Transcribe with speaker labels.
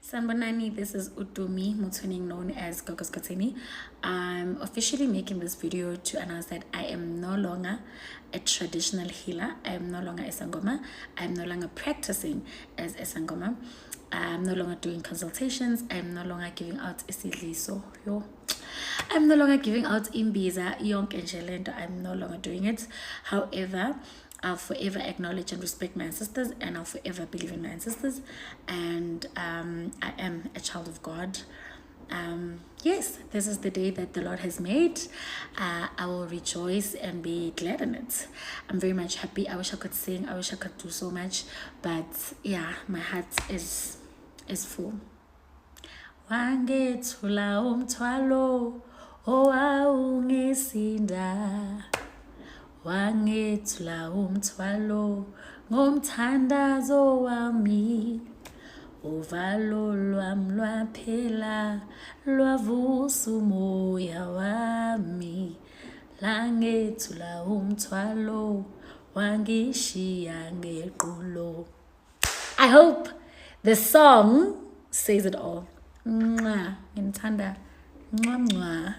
Speaker 1: Sanbonani, this is Utumi Mutsuning, known as Gogo Skhotheni. I'm officially making this video to announce that I am no longer a traditional healer. I am no longer a Sangoma. I'm no longer practicing as a Sangoma. I'm no longer doing consultations. I'm no longer giving out isidliso. I'm no longer giving out imbiza, yonke nje lento. I'm no longer doing it. However, I'll forever acknowledge and respect my ancestors, and I'll forever believe in my ancestors, and I am a child of God. Yes, this is the day that the Lord has made. I will rejoice and be glad in it. I'm very much happy. I wish I could sing. I wish I could do so much, but yeah, my heart is full. Wangethula umthwalo owawungesinda, wangethula umthwalo ngomthandazo wami, uvalo lwami lwaphela lwavusa umoya wami, langethula umthwalo wangishiya ngequlo. I hope the song says it all. Mwah, ngithanda mwah mwah.